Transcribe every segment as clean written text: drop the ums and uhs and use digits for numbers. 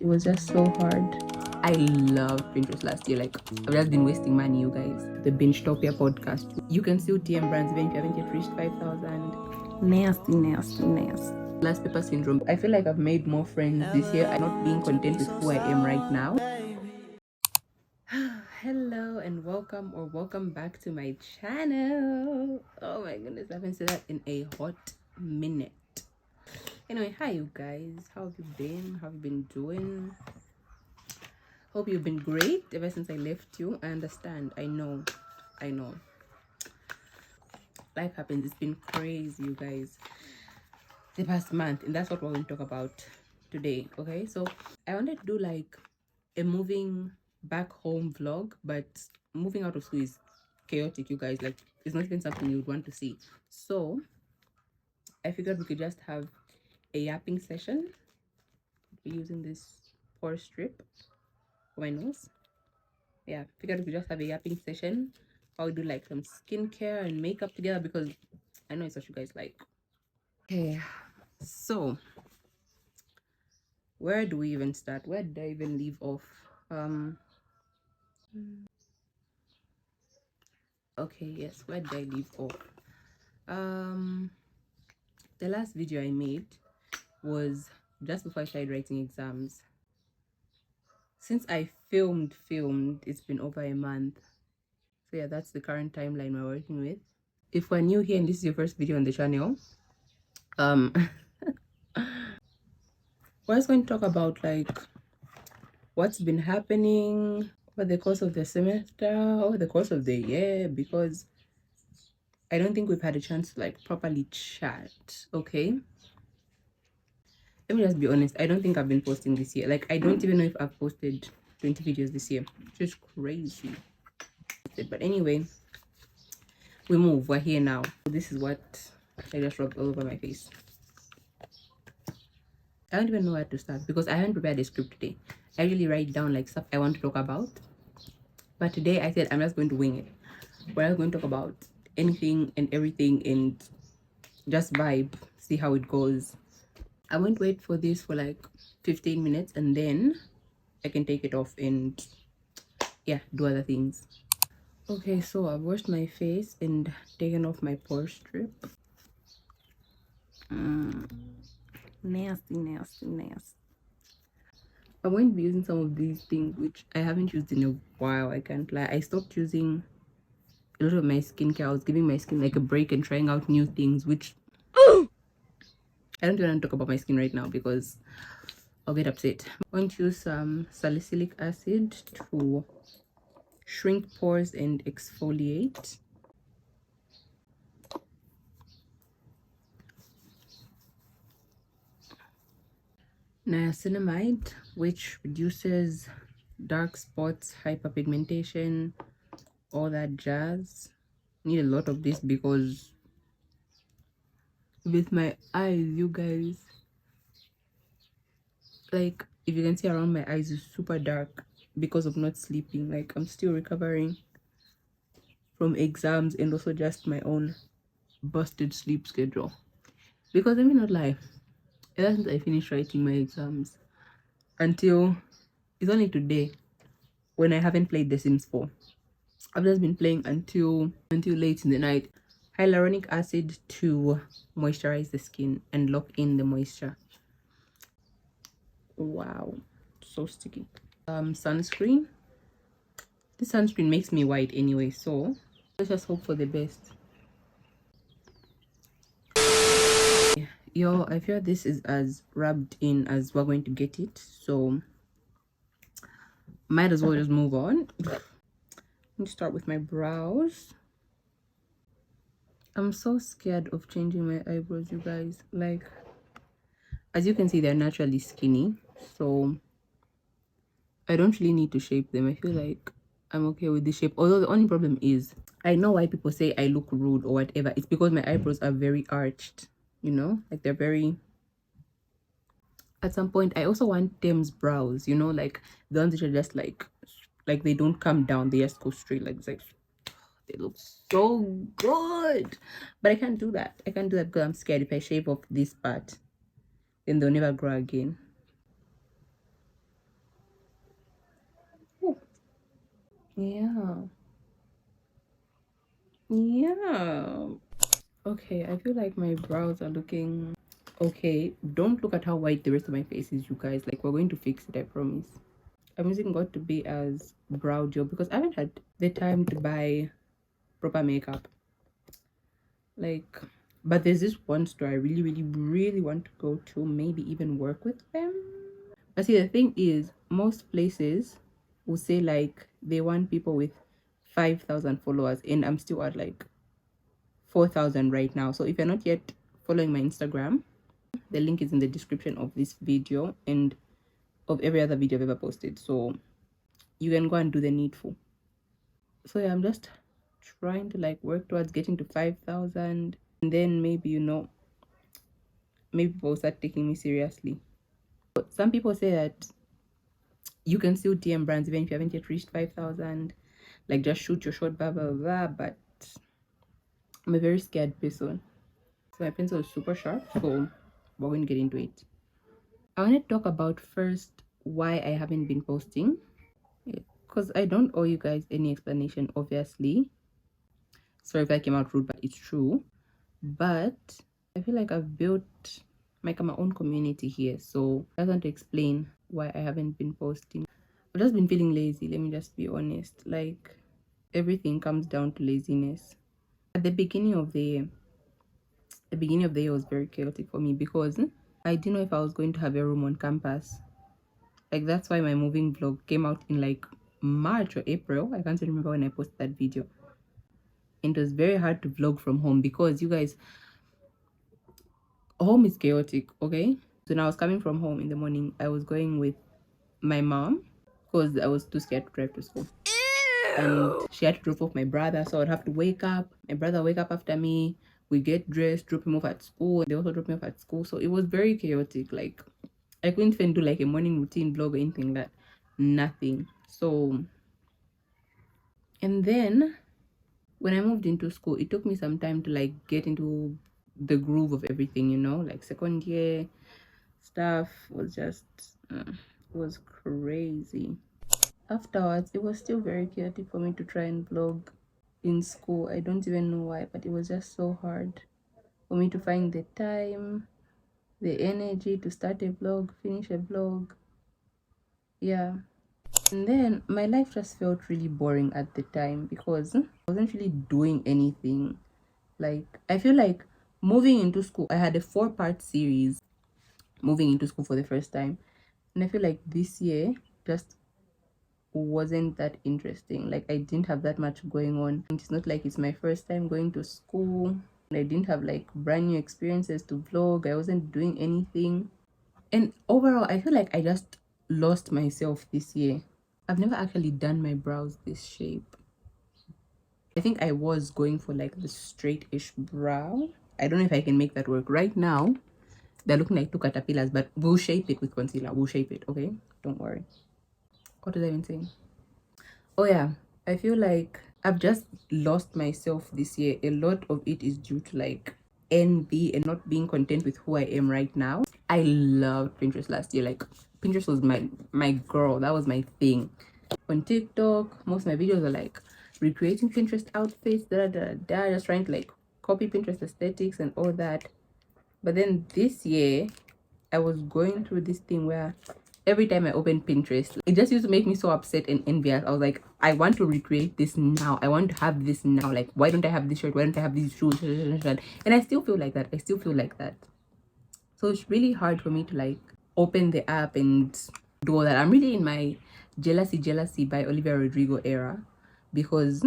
It was just so hard. I loved Pinterest last year. Like, I've just been wasting money, you guys. The Bingetopia podcast. You can still TM brands even if you haven't yet reached 5,000. Nasty, nasty, nasty. Last paper syndrome. I feel like I've made more friends this year. I'm not being content with who I am right now. Hello and welcome back to my channel. Oh my goodness, I haven't said that in a hot minute. Anyway, hi you guys, how have you been? How have you been doing? Hope you've been great ever since I left you. I understand. I know life happens. It's been crazy, you guys, the past month, and that's what we're going to talk about today. Okay, so I wanted to do like a moving back home vlog, but moving out of school is chaotic, you guys. Like, it's not even something you would want to see. So I figured we could just have a yapping session. We're using this pore strip for my nose. Yeah, figured we could just have a yapping session. I'll do like some skincare and makeup together because I know it's what you guys like. Okay, so where do we even start? Where did I even leave off? Okay, yes, where did I leave off? The last video I made was just before I started writing exams. Since I filmed, it's been over a month. So yeah, that's the current timeline we're working with. If we're new here and this is your first video on the channel, we're just going to talk about like what's been happening over the course of the semester, over the course of the year, because I don't think we've had a chance to like properly chat. Okay, let me just be honest, I don't think I've been posting this year. Like, I don't even know if I've posted 20 videos this year, which is crazy. But anyway, we're here now. This is what I just rubbed all over my face. I don't even know where to start because I haven't prepared a script today. I usually write down like stuff I want to talk about, but today I said I'm just going to wing it. We're just going to talk about anything and everything and just vibe, see how it goes. I won't wait for this for like 15 minutes and then I can take it off and yeah, do other things. Okay, so I've washed my face and taken off my pore strip. Nasty. I'm going to be using some of these things which I haven't used in a while. I can't lie. I stopped using a lot of my skincare. I was giving my skin like a break and trying out new things, which I don't want to talk about my skin right now because I'll get upset. I'm going to use some salicylic acid to shrink pores and exfoliate. Niacinamide, which reduces dark spots, hyperpigmentation, all that jazz. Need a lot of this because with my eyes, you guys, like if you can see around my eyes is super dark because of not sleeping. Like, I'm still recovering from exams and also just my own busted sleep schedule, because let me not lie, ever since I finished writing my exams until it's only today when I haven't played The Sims 4. I've just been playing until late in the night. Hyaluronic acid to moisturize the skin and lock in the moisture. Wow, so sticky. Sunscreen. This sunscreen makes me white anyway, so let's just hope for the best. Yo, I feel this is as rubbed in as we're going to get it, so might as well just move on. Let me start with my brows. I'm so scared of changing my eyebrows, you guys. Like, as you can see, they're naturally skinny, so I don't really need to shape them. I feel like I'm okay with the shape, although the only problem is I know why people say I look rude or whatever. It's because my eyebrows are very arched, you know, like they're very, at some point I also want Tim's brows, you know, like the ones that are just like they don't come down, they just go straight. Like, it's like they look so good, but I can't do that. Because I'm scared if I shave off this part then they'll never grow again. Yeah. Yeah. Okay, I feel like my brows are looking okay. Don't look at how white the rest of my face is, you guys. Like, we're going to fix it, I promise. I'm using God to be as brow gel because I haven't had the time to buy proper makeup. Like, but there's this one store I really, really, really want to go to, maybe even work with them. But see, the thing is, most places will say like they want people with 5,000 followers, and I'm still at like 4,000 right now. So if you're not yet following my Instagram, the link is in the description of this video and of every other video I've ever posted. So you can go and do the needful. So yeah, I'm just trying to like work towards getting to 5,000, and then maybe, you know, maybe people will start taking me seriously. But some people say that you can still DM brands even if you haven't yet reached 5,000. Like, just shoot your shot, blah blah blah. But I'm a very scared person, so my pencil is super sharp. So we're going to get into it. I want to talk about first why I haven't been posting, because I don't owe you guys any explanation, obviously. Sorry if I came out rude, but it's true. But I feel like I've built like my own community here, so I want to explain why I haven't been posting. I've just been feeling lazy, let me just be honest. Like, everything comes down to laziness. At the beginning of the year was very chaotic for me because I didn't know if I was going to have a room on campus. Like, that's why my moving vlog came out in like March or April. I can't remember when I posted that video. And it was very hard to vlog from home because, you guys, home is chaotic, okay? So now I was coming from home in the morning. I was going with my mom because I was too scared to drive to school. And she had to drop off my brother, so I'd have to wake up. My brother wake up after me. We get dressed, drop him off at school. They also drop me off at school. So it was very chaotic. Like, I couldn't even do like a morning routine vlog or anything like that. Nothing. So, and then when I moved into school, it took me some time to like get into the groove of everything, you know, like second year stuff was just was crazy. Afterwards, it was still very chaotic for me to try and vlog in school. I don't even know why, but it was just so hard for me to find the time, the energy to start a vlog, finish a vlog. Yeah. And then my life just felt really boring at the time because I wasn't really doing anything. Like, I feel like moving into school, I had a 4-part series moving into school for the first time. And I feel like this year just wasn't that interesting. Like, I didn't have that much going on. It's not like it's my first time going to school. I didn't have like brand new experiences to vlog. I wasn't doing anything. And overall, I feel like I just lost myself this year. I've never actually done my brows this shape. I think I was going for like the straight-ish brow. I don't know if I can make that work. Right now, they're looking like two caterpillars, but we'll shape it with concealer. We'll shape it, okay? Don't worry. What was I even saying? Oh yeah, I feel like I've just lost myself this year. A lot of it is due to like envy and not being content with who I am right now. I loved Pinterest last year. Like, Pinterest was my girl. That was my thing. On TikTok, most of my videos are like recreating Pinterest outfits, just trying to like copy Pinterest aesthetics and all that. But then this year, I was going through this thing where every time I open Pinterest, it just used to make me so upset and envious. I was like, I want to recreate this now. I want to have this now. Like, why don't I have this shirt? Why don't I have these shoes? And I still feel like that. I still feel like that. So it's really hard for me to like open the app and do all that. I'm really in my jealousy by Olivia Rodrigo era because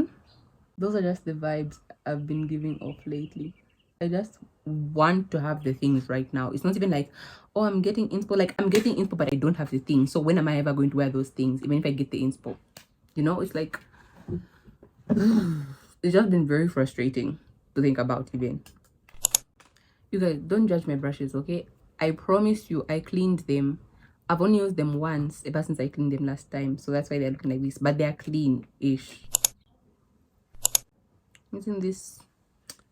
those are just the vibes I've been giving off lately. I just want to have the things right now. It's not even like, oh, I'm getting inspo. Like, I'm getting inspo, but I don't have the things. So when am I ever going to wear those things? Even if I get the inspo, you know, it's like it's just been very frustrating to think about. Even, you guys, don't judge my brushes, okay? I promise you, I cleaned them. I've only used them once ever since I cleaned them last time, so that's why they're looking like this. But they're clean-ish. Using this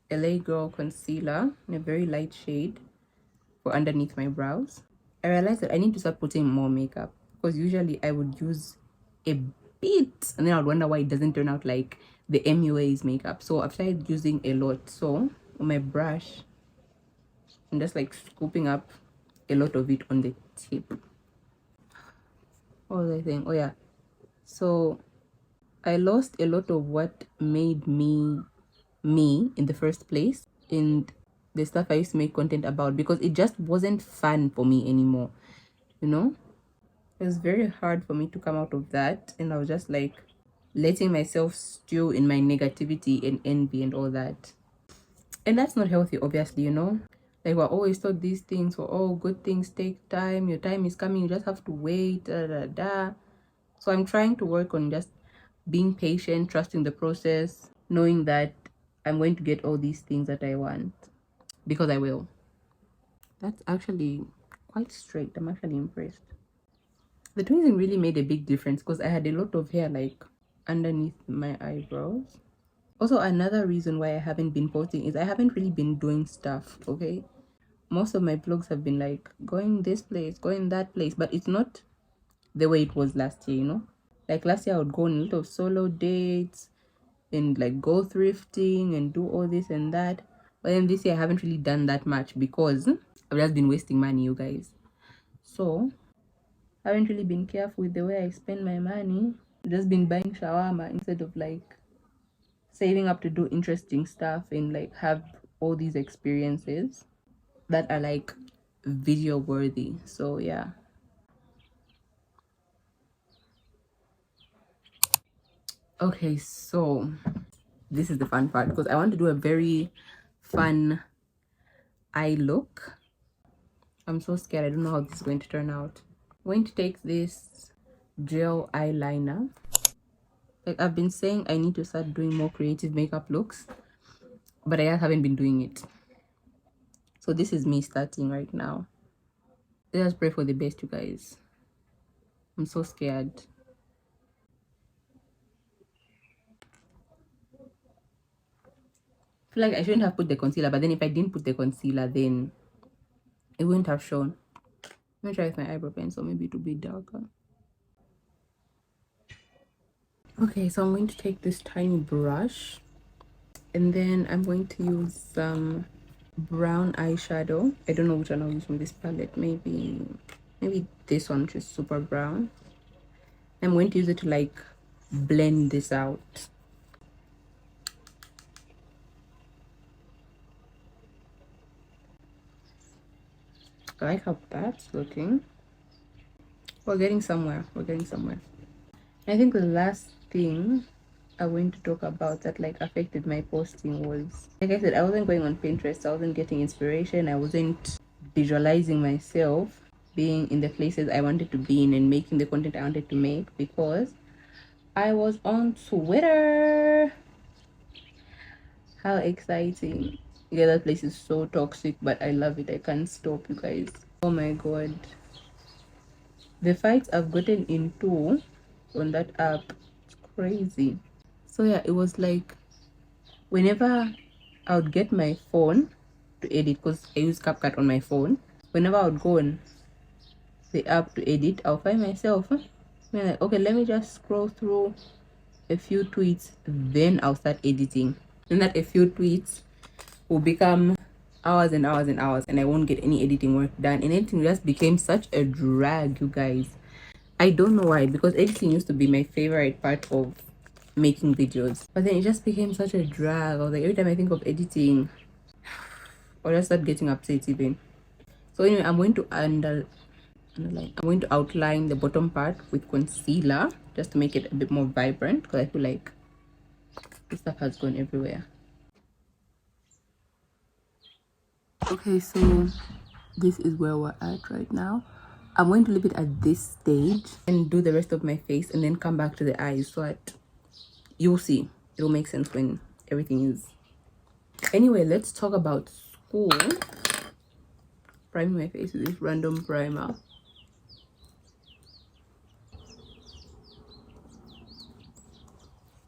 LA Girl concealer in a very light shade for underneath my brows. I realized that I need to start putting more makeup because usually I would use a bit, and then I would wonder why it doesn't turn out like the MUA's makeup. So I've started using a lot. So on my brush, I'm just like scooping up a lot of it on the tip. What was I saying? Oh yeah, so I lost a lot of what made me me in the first place, and the stuff I used to make content about, because it just wasn't fun for me anymore, you know. It was very hard for me to come out of that, and I was just like letting myself stew in my negativity and envy and all that. And that's not healthy, obviously, you know. Like, we're always taught these things, for oh, good things take time, your time is coming, you just have to wait, da da da. So I'm trying to work on just being patient, trusting the process, knowing that I'm going to get all these things that I want, because I will. That's actually quite straight. I'm actually impressed. The tweezing really made a big difference because I had a lot of hair like underneath my eyebrows. Also, another reason why I haven't been posting is I haven't really been doing stuff, okay? Most of my vlogs have been like going this place, going that place, but it's not the way it was last year, you know? Like last year I would go on a lot of solo dates and like go thrifting and do all this and that. But then this year I haven't really done that much because I've just been wasting money, you guys. So I haven't really been careful with the way I spend my money. I've just been buying shawarma instead of like saving up to do interesting stuff and like have all these experiences that are like video worthy. So yeah. Okay, so this is the fun part because I want to do a very fun eye look. I'm so scared. I don't know how this is going to turn out. I'm going to take this gel eyeliner. Like I've been saying, I need to start doing more creative makeup looks, but I haven't been doing it. So this is me starting right now. Let us pray for the best, you guys. I'm so scared. I feel like I shouldn't have put the concealer, but then if I didn't put the concealer, then it wouldn't have shown. Let me try with my eyebrow pencil, maybe it will be darker. Okay, so I'm going to take this tiny brush and then I'm going to use some brown eyeshadow. I don't know which one I'll use from this palette. Maybe this one, which is super brown. I'm going to use it to like blend this out. I like how that's looking. We're getting somewhere. We're getting somewhere. I think the last thing I want to talk about that like affected my posting was, like I said, I wasn't going on Pinterest. I wasn't getting inspiration. I wasn't visualizing myself being in the places I wanted to be in and making the content I wanted to make because I was on Twitter. How exciting. Yeah, that place is so toxic, but I love it. I can't stop, you guys. Oh my god. The fights I've gotten into on that app, it's crazy. So yeah, it was like whenever I would get my phone to edit, because I use CapCut on my phone, whenever I would go on the app to edit, I'll find myself being like, okay, let me just scroll through a few tweets, then I'll start editing. And that a few tweets will become hours and hours and hours, and I won't get any editing work done. And editing just became such a drag, you guys. I don't know why, because editing used to be my favorite part of making videos, but then it just became such a drag. I was like, every time I think of editing, or just start getting upset even. So anyway, I'm going to I'm going to outline the bottom part with concealer just to make it a bit more vibrant, because I feel like this stuff has gone everywhere. Okay, so this is where we're at right now. I'm going to leave it at this stage and do the rest of my face and then come back to the eyes, so that you'll see. It'll make sense when everything is. Anyway, let's talk about school. Priming my face with this random primer.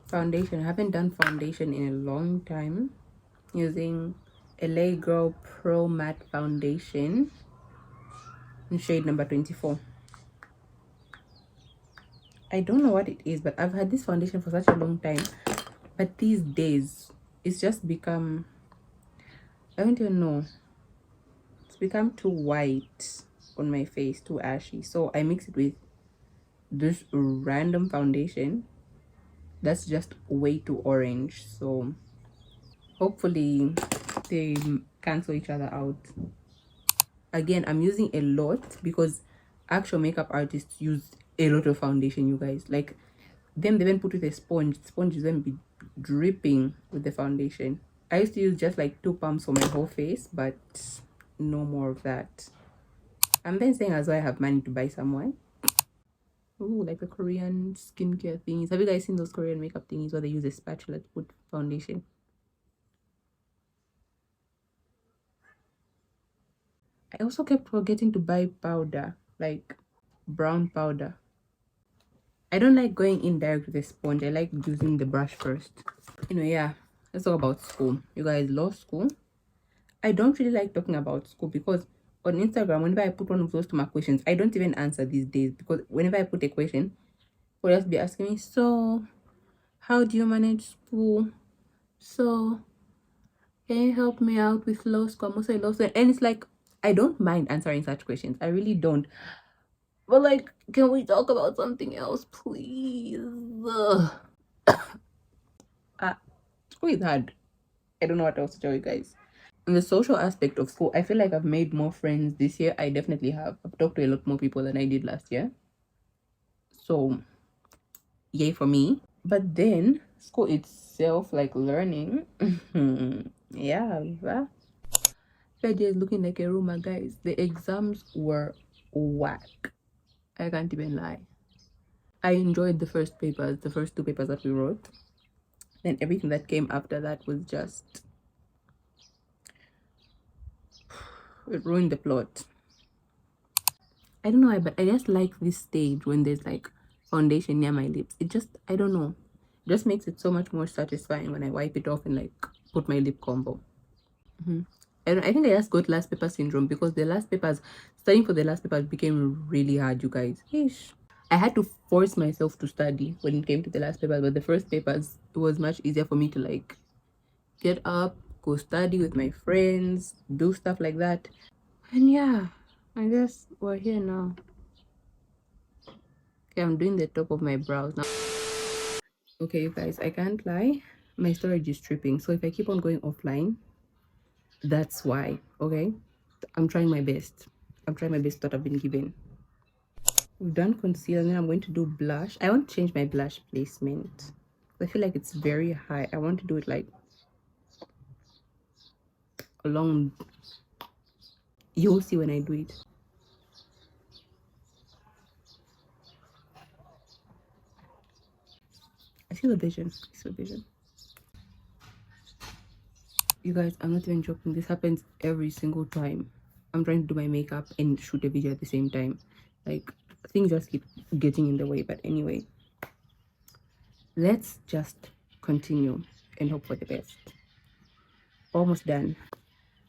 Foundation. I haven't done foundation in a long time. Using LA Girl Pro Matte Foundation in shade number 24. I don't know what it is, but I've had this foundation for such a long time. But these days, it's just become, I don't even know. It's become too white on my face, too ashy. So I mix it with this random foundation that's just way too orange. So hopefully they cancel each other out. Again, I'm using a lot because actual makeup artists use a lot of foundation, you guys. Like them, they even put with a sponge. Sponge is then be dripping with the foundation. I used to use just like 2 pumps for my whole face, but no more of that. I'm then saying as well I have money to buy someone. Ooh, like the Korean skincare things. Have you guys seen those Korean makeup things where they use a spatula to put foundation? I also kept forgetting to buy powder, like brown powder. I don't like going in direct with a sponge. I like using the brush first. Anyway, yeah, let's talk about school. You guys love school. I don't really like talking about school because on Instagram, whenever I put one of those to my questions, I don't even answer these days because whenever I put a question, will just be asking me, so how do you manage school? So can you help me out with law school? I'm also in law school. And it's like, I don't mind answering such questions. I really don't. But like, can we talk about something else, please? School is hard. I don't know what else to tell you guys. In the social aspect of school, I feel like I've made more friends this year. I definitely have. I've talked to a lot more people than I did last year. So, yay for me. But then, school itself, like learning, yeah, third year is looking like a rumor, guys. The exams were whack. I can't even lie. I enjoyed the first papers, the first 2 papers that we wrote. Then everything that came after that was just, it ruined the plot. I don't know why, but I just like this stage when there's like foundation near my lips. It just, I don't know. It just makes it so much more satisfying when I wipe it off and like put my lip combo. And I think I just got last paper syndrome because the last papers, studying for the last papers became really hard, you guys. Yeesh. I had to force myself to study when it came to the last paper, but the first papers, it was much easier for me to like get up, go study with my friends, do stuff like that. And yeah, I guess we're here now. Okay, I'm doing the top of my brows now. Okay, you guys, I can't lie. My storage is tripping. So if I keep on going offline, that's why. Okay, I'm trying my best. I'm trying my best that I've been given. We've done concealer, and then I'm going to do blush. I want to change my blush placement. I feel like it's very high. I want to do it like along. You'll see when I do it. I see the vision. I see the vision. You guys, I'm not even joking. This happens every single time. I'm trying to do my makeup and shoot a video at the same time. Like, things just keep getting in the way. But anyway, let's just continue and hope for the best. Almost done.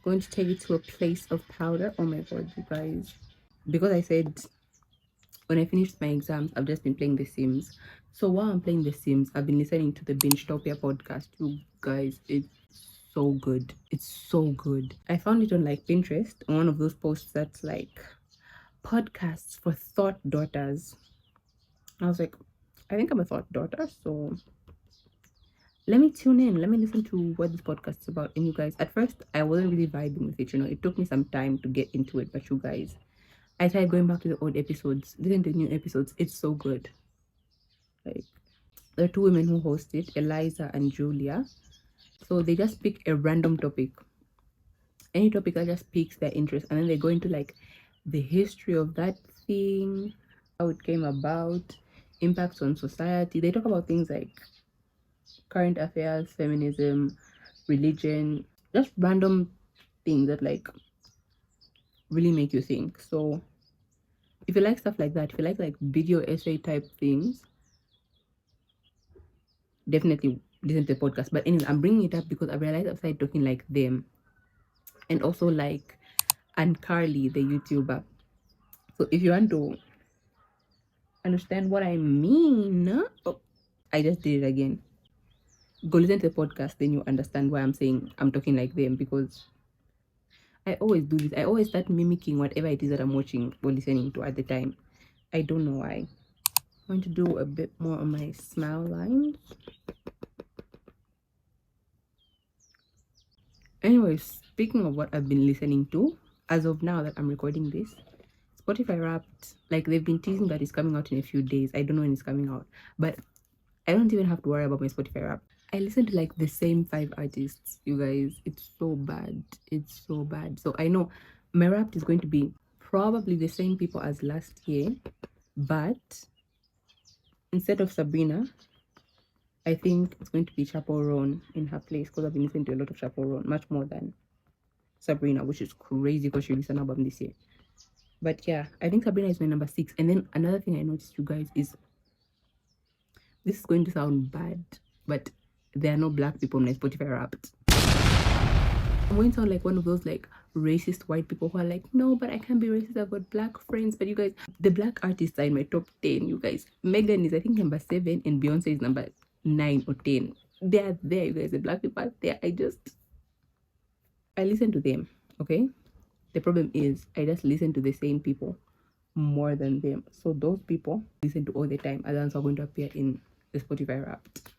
Going to take it to a place of powder. Oh my god, you guys. Because I said when I finished my exams, I've just been playing The Sims. So while I'm playing The Sims, I've been listening to the Binge-topia podcast. You guys, it's so good. It's so good. I found it on like Pinterest, on one of those posts that's like podcasts for thought daughters. I was like, I think I'm a thought daughter, so let me tune in. Let me listen to what this podcast is about. And you guys, at first, I wasn't really vibing with it. You know, it took me some time to get into it. But you guys, I tried going back to the old episodes, listening to the new episodes. It's so good. Like, there are 2 women who host it, Eliza and Julia. So they just pick a random topic, any topic that just piques their interest, and then they go into like the history of that thing, how it came about, impacts on society. They talk about things like current affairs, feminism, religion, just random things that like really make you think. So if you like stuff like that, if you like video essay type things, definitely listen to the podcast. But anyway, I'm bringing it up because I realized I've started talking like them, and also like and Carly, the YouTuber. So if you want to understand what I mean. Oh, I just did it again. Go listen to the podcast, then you understand why I'm saying I'm talking like them, because I always do this. I always start mimicking whatever it is that I'm watching or listening to at the time. I don't know why. I'm going to do a bit more on my smile lines. Anyways, speaking of what I've been listening to, as of now that I'm recording this, Spotify Wrapped, like they've been teasing that it's coming out in a few days. I don't know when it's coming out, but I don't even have to worry about my Spotify Wrapped. I listen to like the same 5 artists, you guys. It's so bad. It's so bad. So I know my Wrapped is going to be probably the same people as last year, but instead of Sabrina, I think it's going to be Chappell Roan in her place, because I've been listening to a lot of Chappell Roan, much more than Sabrina, which is crazy because she released an album this year. But yeah, I think Sabrina is my number 6. And then another thing I noticed, you guys, is this is going to sound bad, but there are no black people on my Spotify Wrapped. I'm going to sound like one of those like racist white people who are like, no, but I can't be racist, I've got black friends. But you guys, the black artists are in my top 10, you guys. Megan is I think number 7 and Beyonce is number 9 or 10. They are there, you guys. The black people are there. I listen to them, okay? The problem is I just listen to the same people more than them. So those people listen to all the time, and ones are going to appear in the Spotify Wrapped.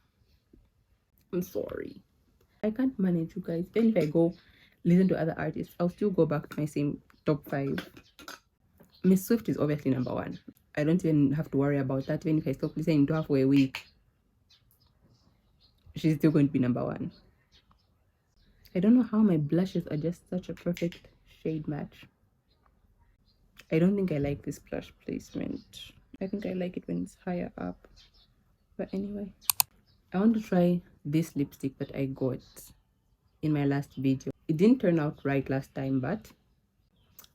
I'm sorry. I can't manage, you guys. Then if I go listen to other artists, I'll still go back to my same top 5. Miss Swift is obviously number 1. I don't even have to worry about that. Even if I stop listening to her for a week, she's still going to be number 1. I don't know how my blushes are just such a perfect shade match. I don't think I like this blush placement. I think I like it when it's higher up. But anyway, I want to try this lipstick that I got in my last video. It didn't turn out right last time, but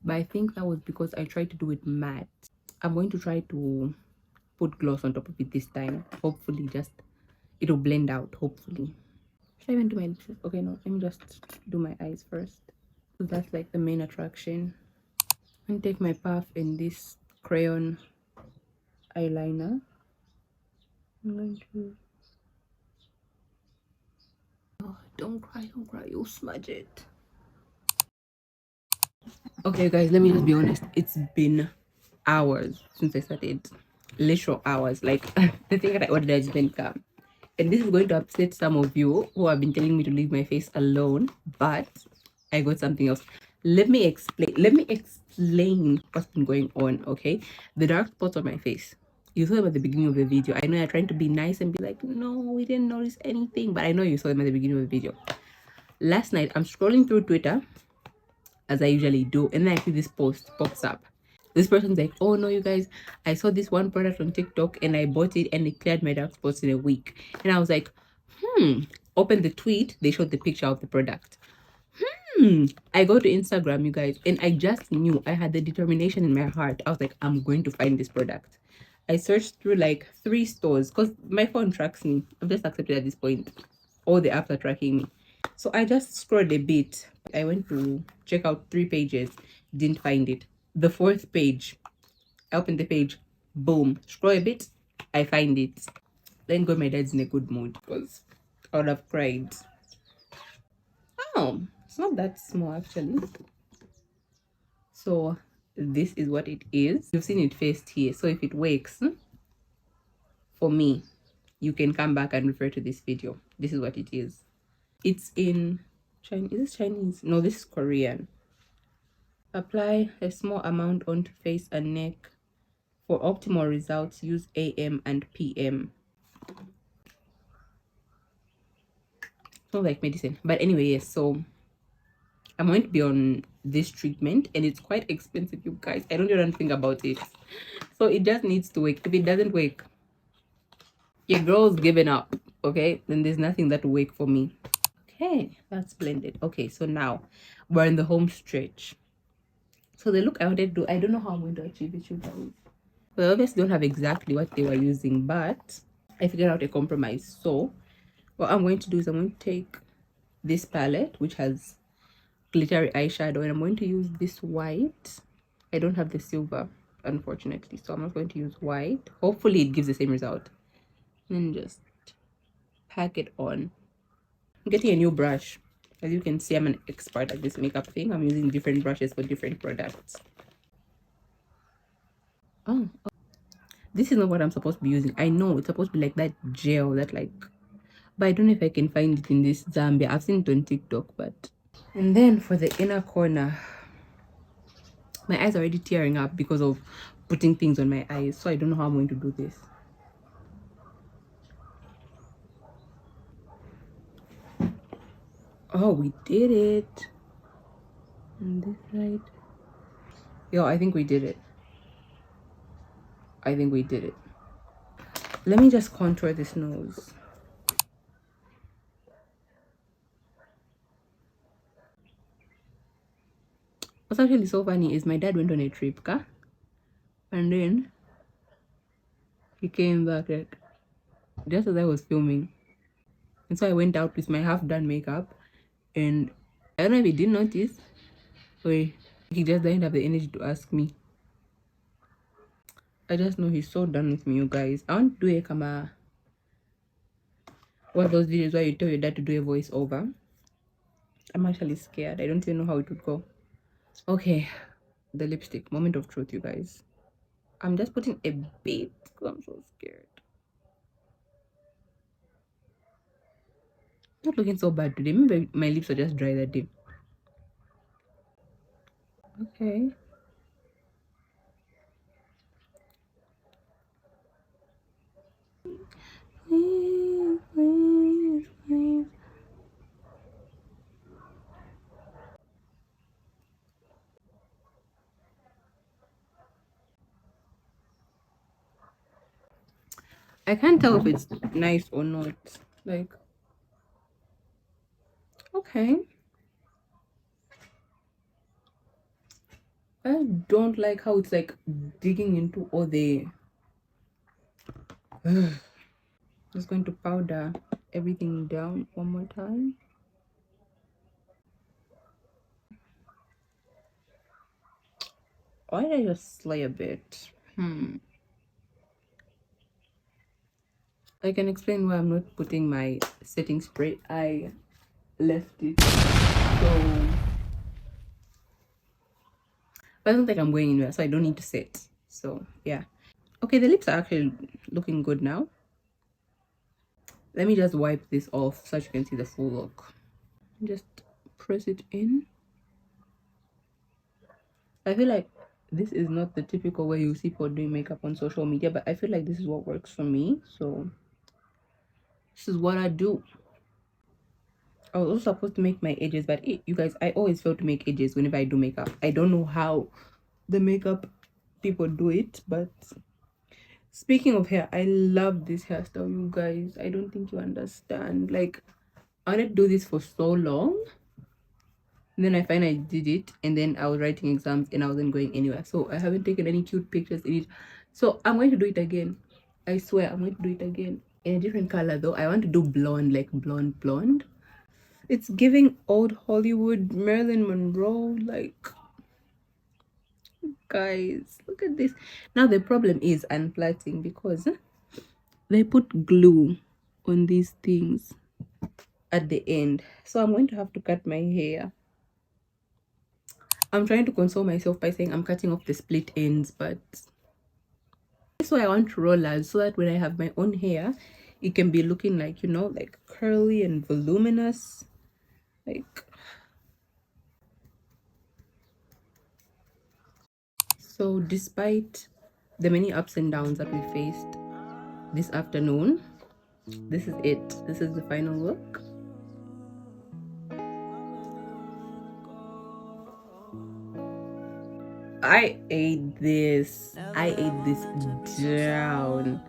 I think that was because I tried to do it matte. I'm going to try to put gloss on top of it this time. Hopefully it'll blend out, hopefully. Should I even do my lips? Okay, no, let me just do my eyes first. So that's like the main attraction. I'm going to take my puff in this crayon eyeliner. I'm going to... Oh, don't cry, you'll smudge it. Okay, guys, let me just be honest. It's been hours since I started. Literal hours. Like, the thing that I ordered has been come. And this is going to upset some of you who have been telling me to leave my face alone, but I got something else. Let me explain what's been going on, okay? The dark spots on my face. You saw them at the beginning of the video. I know you're trying to be nice and be like, no, we didn't notice anything, but I know you saw them at the beginning of the video. Last night, I'm scrolling through Twitter, as I usually do, and then I see this post pops up. This person's like, oh no, you guys, I saw this one product on TikTok and I bought it and it cleared my dark spots in a week. And I was like, open the tweet, they showed the picture of the product. I go to Instagram, you guys, and I just knew, I had the determination in my heart. I was like, I'm going to find this product. I searched through like 3 stores because my phone tracks me. I'm just accepted at this point. All the apps are tracking me. So I just scrolled a bit. I went to check out 3 pages, didn't find it. The 4th page, I opened the page, boom, scroll a bit, I find it. Then God, my dad's in a good mood because I would have cried. Oh, it's not that small actually. So this is what it is. You've seen it first here. So if it works for me, you can come back and refer to this video. This is what it is. It's in Chinese. Is this Chinese? No, this is Korean. Apply a small amount onto face and neck. For optimal results, use AM and PM. Not like medicine. But anyway, yes, so I'm going to be on this treatment and it's quite expensive, you guys. I don't even think about it. So it just needs to work. If it doesn't work, your girl's giving up, okay? Then there's nothing that will work for me. Okay, that's blended. Okay, so now we're in the home stretch. So the look I wanted to do, I don't know how I'm going to achieve it, you guys. Well, obviously don't have exactly what they were using, but I figured out a compromise. So what I'm going to do is I'm going to take this palette, which has glittery eyeshadow, and I'm going to use this white. I don't have the silver. unfortunately, so I'm not going to use white. Hopefully it gives the same result. And then just pack it on. I'm getting a new brush. As you can see, I'm an expert at this makeup thing. I'm using different brushes for different products. Oh, this is not what I'm supposed to be using. I know it's supposed to be like that gel, that like, but I don't know if I can find it in this Zambia. I've seen it on TikTok, but. And then for the inner corner, my eyes are already tearing up because of putting things on my eyes, so I don't know how I'm going to do this. Oh, we did it. On this side. Yo, I think we did it. I think we did it. Let me just contour this nose. What's actually so funny is my dad went on a trip, and then he came back like just as I was filming. And so I went out with my half done makeup, and I don't know if he didn't notice or he just didn't have the energy to ask me. I just know he's so done with me, you guys. I want to do a camera. One of those videos where you tell your dad to do a voiceover. I'm actually scared. I don't even know how it would go. Okay, the lipstick. Moment of truth, you guys. I'm just putting a bit because I'm so scared. Not looking so bad today. Maybe my lips are just dry that day. Okay. Please, please, please. I can't tell if it's nice or not. Like, okay. I don't like how it's like digging into all the. Just going to powder everything down one more time. Why did I just slay a bit? I can explain why I'm not putting my setting spray. I left it so. But I don't think I'm going anywhere, so I don't need to set. So yeah. Okay, the lips are actually looking good now. Let me just wipe this off so you can see the full look. Just press it in. I feel like this is not the typical way you see people doing makeup on social media, but I feel like this is what works for me. So this is what I do. I was also supposed to make my edges, but you guys, I always fail to make edges whenever I do makeup. I don't know how the makeup people do it, but speaking of hair, I love this hairstyle, you guys. I don't think you understand. Like, I wanted to do this for so long. And then I finally did it, and then I was writing exams and I wasn't going anywhere. So I haven't taken any cute pictures in it. So I'm going to do it again. I swear I'm going to do it again. In a different color though. I want to do blonde, like blonde. It's giving old Hollywood, Marilyn Monroe, like, guys, look at this. Now the problem is unflatting because they put glue on these things at the end. So I'm going to have to cut my hair. I'm trying to console myself by saying I'm cutting off the split ends, but that's why I want rollers so that when I have my own hair, it can be looking like, you know, like curly and voluminous. Like, so despite the many ups and downs that we faced this afternoon, this is it. This is the final look. I ate this down.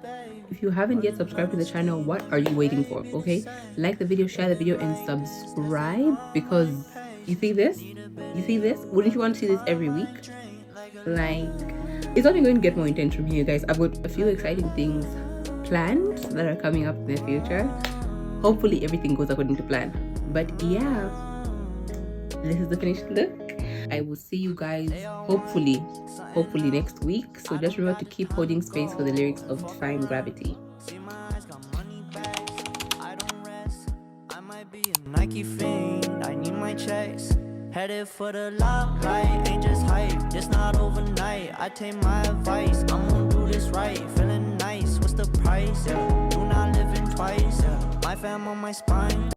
If you haven't yet subscribed to the channel, what are you waiting for? Okay, like the video, share the video, and subscribe, because you see this, wouldn't you want to see this every week? Like, it's only going to get more intense from here, guys. I've got a few exciting things planned that are coming up in the future. Hopefully everything goes according to plan, but yeah, this is the finished look. I will see you guys hopefully next week. So just remember to keep holding space for the lyrics of Defying Gravity. Nike fiend, I need my checks. Headed for the limelight, ain't just hype. This not overnight. I take my advice. I'm gonna do this right. Feeling nice. What's the price? Yeah. Do not live in twice. Yeah. My fam on my spine.